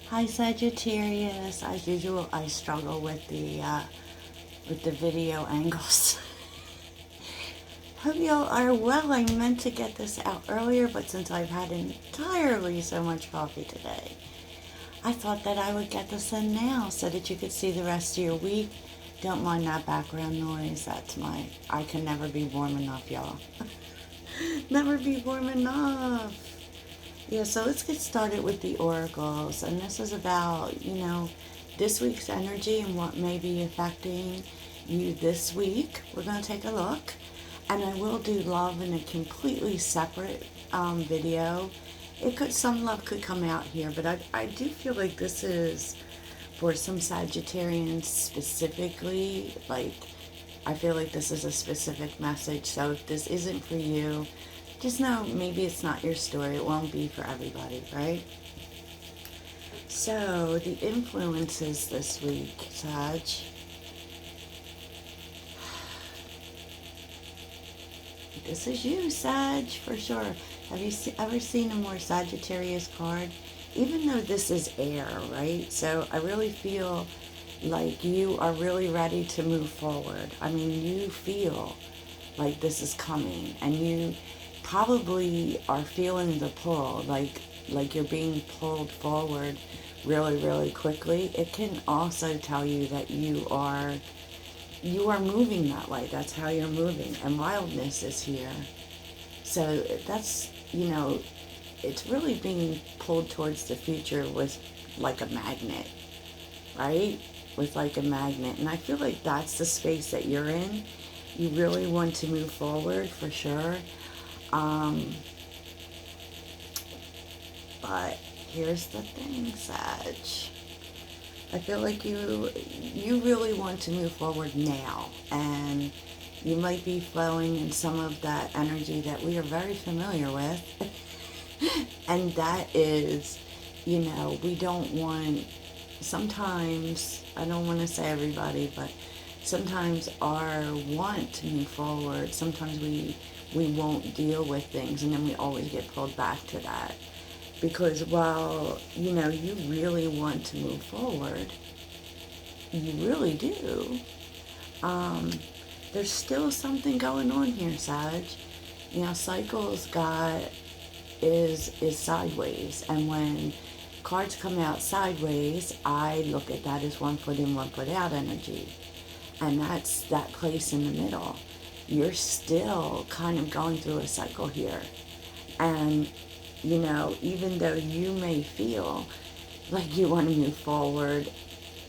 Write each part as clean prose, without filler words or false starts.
Hi Sagittarius. As usual, I struggle with the video angles. Hope y'all are well. I meant to get this out earlier, but since I've had entirely so much coffee today, I thought that I would get this in now so that you could see the rest of your week. Don't mind that background noise. I can never be warm enough, y'all. Never be warm enough. Yeah, so let's get started with the oracles. And this is about, this week's energy and what may be affecting you this week. We're going to take a look. And I will do love in a completely separate video. Some love could come out here, but I do feel like this is for some Sagittarians specifically. Like, I feel like this is a specific message. So if this isn't for you, just know maybe it's not your story. It won't be for everybody, right? So the influences this week, Sag. This is you, Sag, for sure. Have you ever seen a more Sagittarius card? Even though this is air, right? So I really feel like you are really ready to move forward. I mean, you feel like this is coming, and you probably are feeling the pull, like you're being pulled forward really, really quickly. It can also tell you that you are moving that way. That's how you're moving, and wildness is here. So that's, it's really being pulled towards the future with like a magnet, right? With like a magnet. And I feel like that's the space that you're in. You really want to move forward for sure. But here's the thing, Sag. I feel like you really want to move forward now, and you might be flowing in some of that energy that we are very familiar with. And that is, we don't want, sometimes, I don't want to say everybody, but sometimes our want to move forward, sometimes we won't deal with things, and then we always get pulled back to that. Because while, you really want to move forward, you really do, there's still something going on here, Sag. Cycles is sideways, and when cards come out sideways, I look at that as one foot in, one foot out energy. And that's that place in the middle. You're still kind of going through a cycle here. And, even though you may feel like you want to move forward,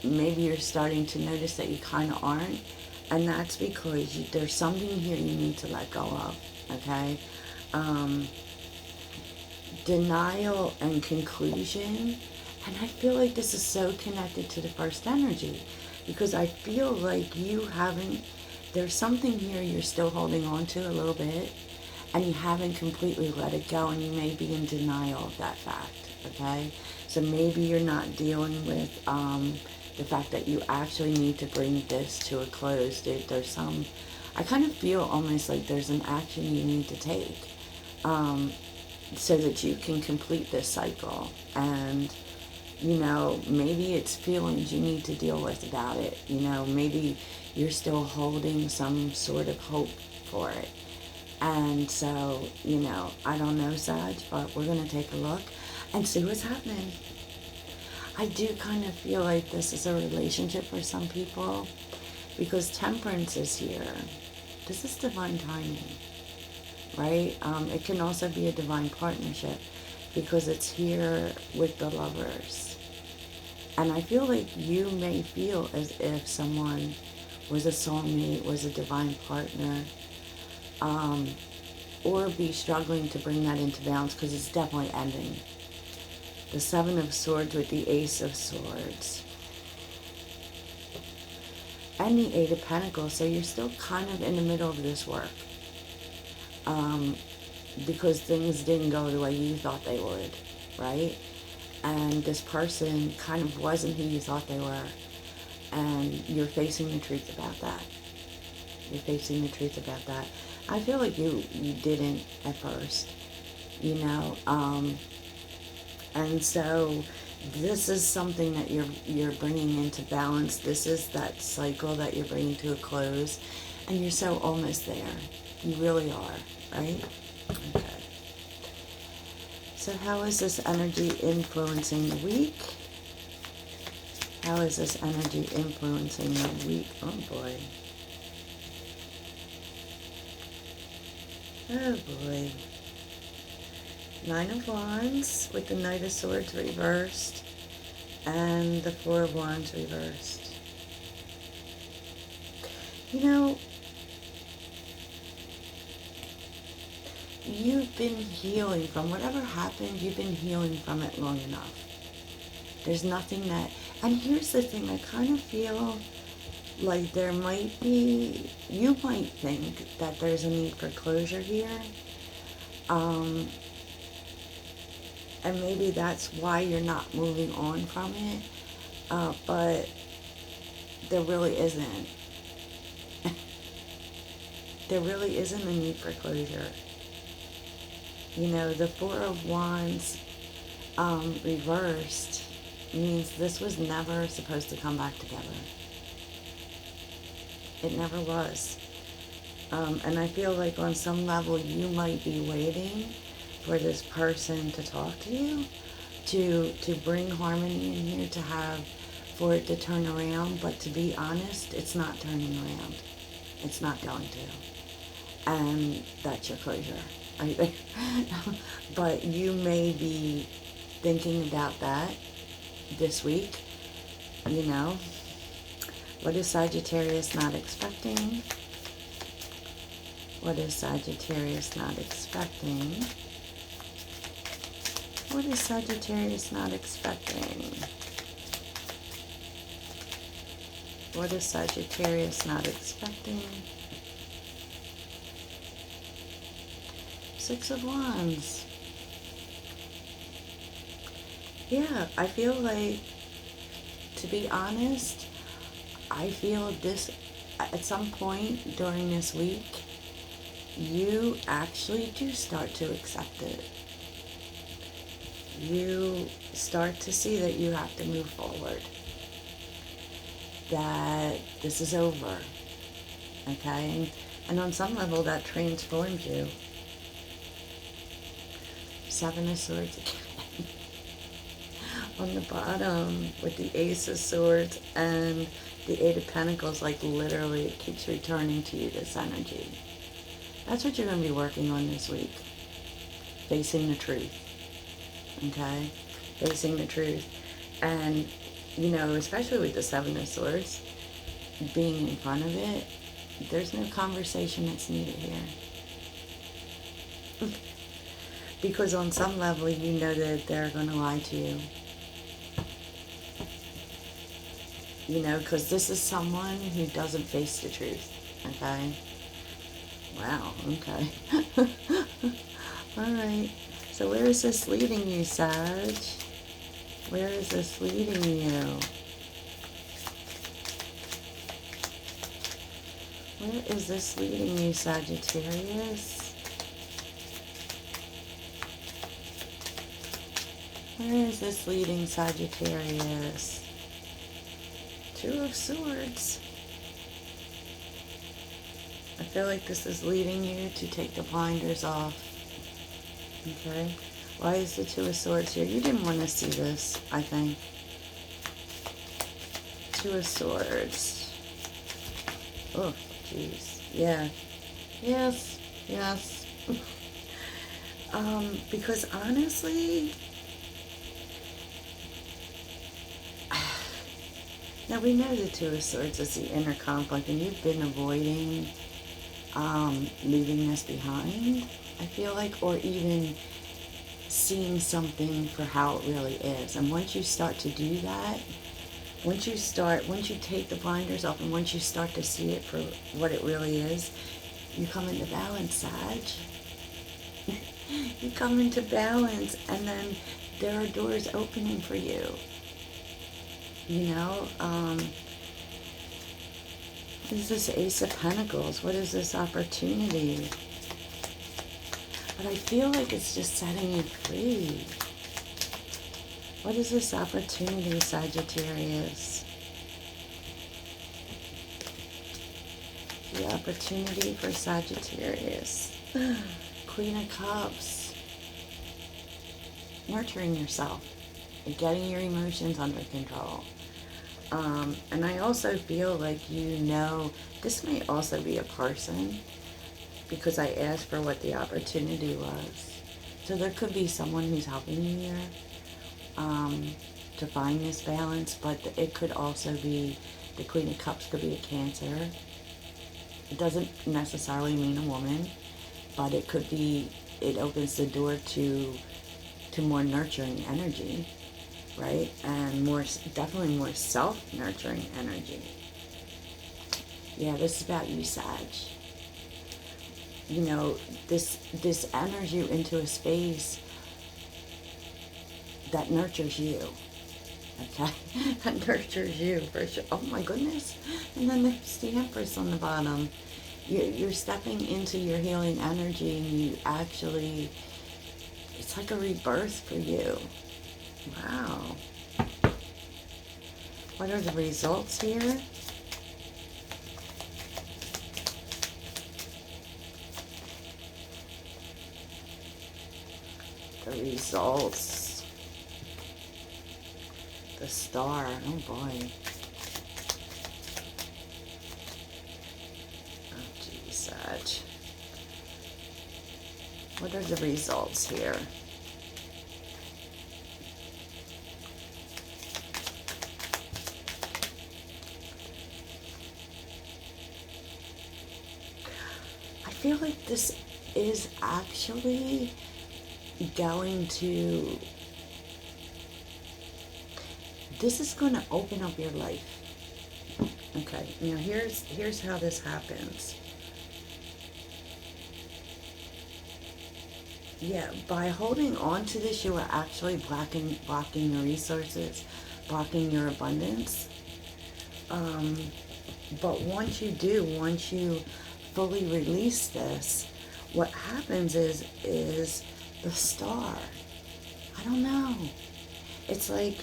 maybe you're starting to notice that you kind of aren't. And that's because there's something here you need to let go of, okay? Denial and conclusion. And I feel like this is so connected to the first energy, because I feel like there's something here you're still holding on to a little bit, and you haven't completely let it go, and you may be in denial of that fact, okay? So maybe you're not dealing with the fact that you actually need to bring this to a close. I kind of feel almost like there's an action you need to take so that you can complete this cycle. And, maybe it's feelings you need to deal with about it. Maybe you're still holding some sort of hope for it. And so, I don't know, Sag, but we're going to take a look and see what's happening. I do kind of feel like this is a relationship for some people, because temperance is here. This is divine timing, right? It can also be a divine partnership, because it's here with the lovers. And I feel like you may feel as if someone was a soulmate, was a divine partner, or be struggling to bring that into balance, because it's definitely ending. The Seven of Swords with the Ace of Swords. And the Eight of Pentacles. So you're still kind of in the middle of this work. Because things didn't go the way you thought they would, right? And this person kind of wasn't who you thought they were. And you're facing the truth about that. You're facing the truth about that. I feel like you didn't at first, and so this is something that you're bringing into balance. This is that cycle that you're bringing to a close, and you're so almost there. You really are, right? Okay. So how is this energy influencing the week? How is this energy influencing the week? Oh boy. Oh boy. Nine of Wands with the Knight of Swords reversed and the Four of Wands reversed. You know, you've been healing from whatever happened, you've been healing from it long enough. There's nothing that, and here's the thing, I kind of feel like there might be, you might think that there's a need for closure here. And maybe that's why you're not moving on from it. But there really isn't. There really isn't a need for closure. You know, the Four of Wands reversed means this was never supposed to come back together. It never was. And I feel like on some level you might be waiting for this person to talk to you, to bring harmony in here, to have, for it to turn around. But to be honest, it's not turning around. It's not going to. And that's your closure. But you may be thinking about that this week. You know, what is Sagittarius not expecting? What is Sagittarius not expecting? What is Sagittarius not expecting? What is Sagittarius not expecting? Six of Wands. Yeah, I feel like, to be honest, I feel this, at some point during this week, you actually do start to accept it. You start to see that you have to move forward. That this is over. Okay? And on some level that transforms you. Seven of Swords again. On the bottom with the Ace of Swords and the Eight of Pentacles, like literally it keeps returning to you, this energy. That's what you're going to be working on this week. Facing the truth. Okay? Facing the truth. And, you know, especially with the Seven of Swords, being in front of it, there's no conversation that's needed here. Because on some level, you know that they're going to lie to you. You know, because this is someone who doesn't face the truth. Okay? Wow, okay. Alright, so where is this leading you, Sag? Where is this leading you? Where is this leading you, Sagittarius? Where is this leading, Sagittarius? Two of Swords. I feel like this is leading you to take the blinders off. Okay? Why is the Two of Swords here? You didn't want to see this, I think. Two of Swords. Oh, jeez. Yeah. Yes. Yes. Because honestly, now we know the Two of Swords is the inner conflict, and you've been avoiding leaving this behind, I feel like, or even seeing something for how it really is. And once you start to do that, once you take the blinders off and once you start to see it for what it really is, you come into balance, Sag. You come into balance, and then there are doors opening for you. You know, what is this Ace of Pentacles? What is this opportunity? But I feel like it's just setting you free. What is this opportunity, Sagittarius? The opportunity for Sagittarius. Queen of Cups. Nurturing yourself and getting your emotions under control. And I also feel like, this may also be a person, because I asked for what the opportunity was. So there could be someone who's helping you here to find this balance, but it could also be the Queen of Cups could be a Cancer. It doesn't necessarily mean a woman, but it could be, it opens the door to more nurturing energy, right? And definitely more self-nurturing energy. Yeah, this is about you, Sag. This enters you into a space that nurtures you. Okay? That nurtures you for sure. Oh my goodness. And then there's the Empress on the bottom. You're stepping into your healing energy, and you actually, it's like a rebirth for you. Wow. What are the results here? The results. The Star. Oh boy. Oh geez, Sag. What are the results here? I feel like this is actually going to, this is going to open up your life. Okay, now here's how this happens. Yeah, by holding on to this, you are actually blocking your resources, blocking your abundance. But once you fully release this, what happens is the Star. I don't know. It's like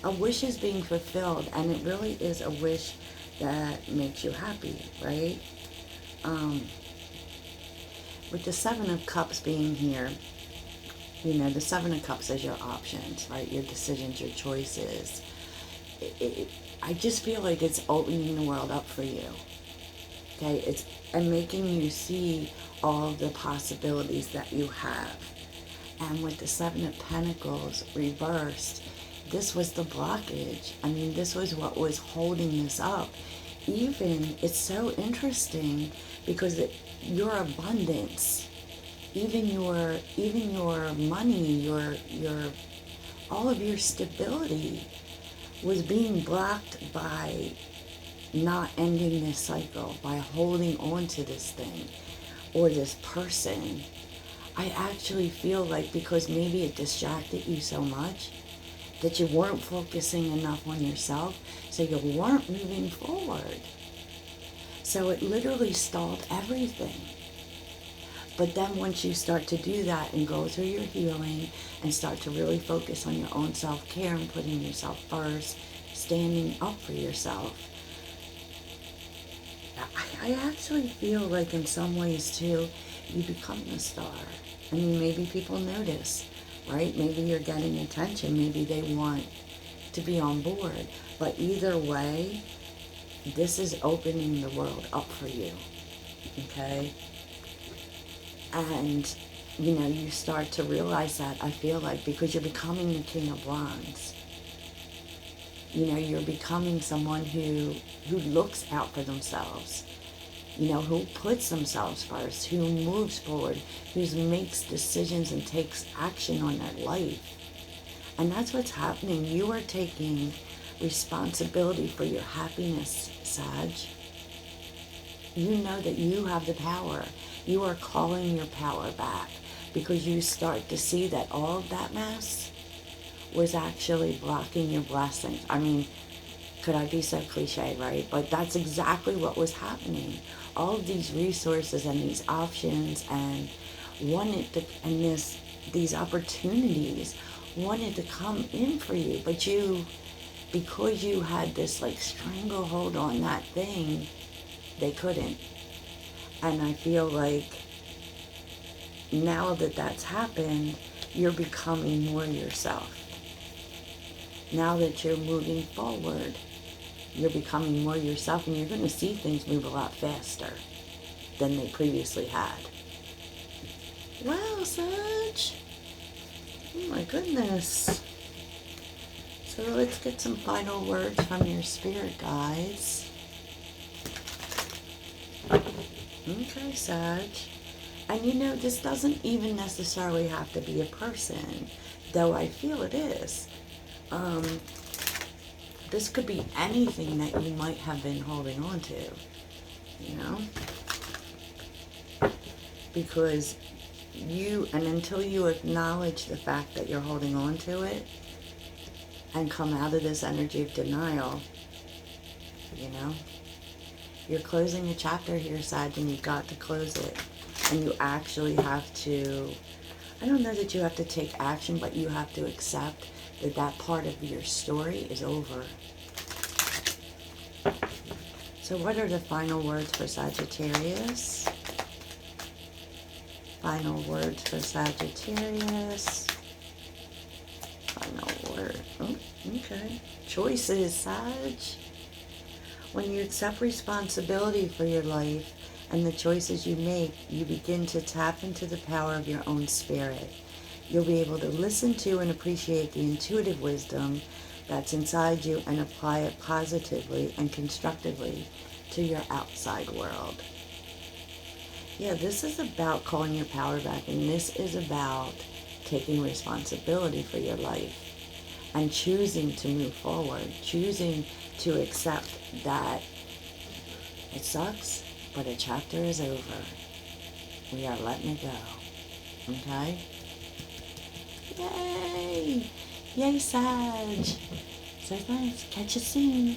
a wish is being fulfilled, and it really is a wish that makes you happy, right? With the Seven of Cups being here, the Seven of Cups is your options, right? Your decisions, your choices. I just feel like it's opening the world up for you. Okay, and making you see all the possibilities that you have. And with the Seven of Pentacles reversed, this was the blockage. I mean, this was what was holding this up. It's so interesting because your abundance, even your money, your all of your stability was being blocked by not ending this cycle, by holding on to this thing or this person. I actually feel like because maybe it distracted you so much that you weren't focusing enough on yourself, so you weren't moving forward. So it literally stalled everything. But then once you start to do that and go through your healing and start to really focus on your own self-care and putting yourself first, standing up for yourself, I actually feel like in some ways too, you become the star. I mean, maybe people notice, right? Maybe you're getting attention. Maybe they want to be on board. But either way, this is opening the world up for you, okay? And, you start to realize that, I feel like, because you're becoming the King of Wands. You're becoming someone who looks out for themselves, who puts themselves first, who moves forward, who makes decisions and takes action on their life. And that's what's happening. You are taking responsibility for your happiness, Sag. You know that you have the power. You are calling your power back because you start to see that all of that mess was actually blocking your blessings. I mean, could I be so cliche, right? But that's exactly what was happening. All of these resources and these options and these opportunities wanted to come in for you, but because you had this like stranglehold on that thing, they couldn't. And I feel like now that that's happened, you're becoming more yourself. Now that you're moving forward, you're becoming more yourself, and you're going to see things move a lot faster than they previously had. Wow, Sag. Oh my goodness. So let's get some final words from your spirit guides. Okay, Sag. And you know, this doesn't even necessarily have to be a person, though I feel it is. This could be anything that you might have been holding on to, you know? Because and until you acknowledge the fact that you're holding on to it and come out of this energy of denial, you know? You're closing a chapter here, Sag, and you've got to close it. And you actually have to, I don't know that you have to take action, but you have to accept that that part of your story is over. So what are the final words for Sagittarius? Final words for Sagittarius. Final word. Oh, okay. Choices, Sag. When you accept responsibility for your life and the choices you make, you begin to tap into the power of your own spirit. You'll be able to listen to and appreciate the intuitive wisdom that's inside you and apply it positively and constructively to your outside world. Yeah, this is about calling your power back, and this is about taking responsibility for your life and choosing to move forward, choosing to accept that it sucks, but a chapter is over. We are letting it go. Okay? Yay! Yay, Sag! So thanks. Catch you soon.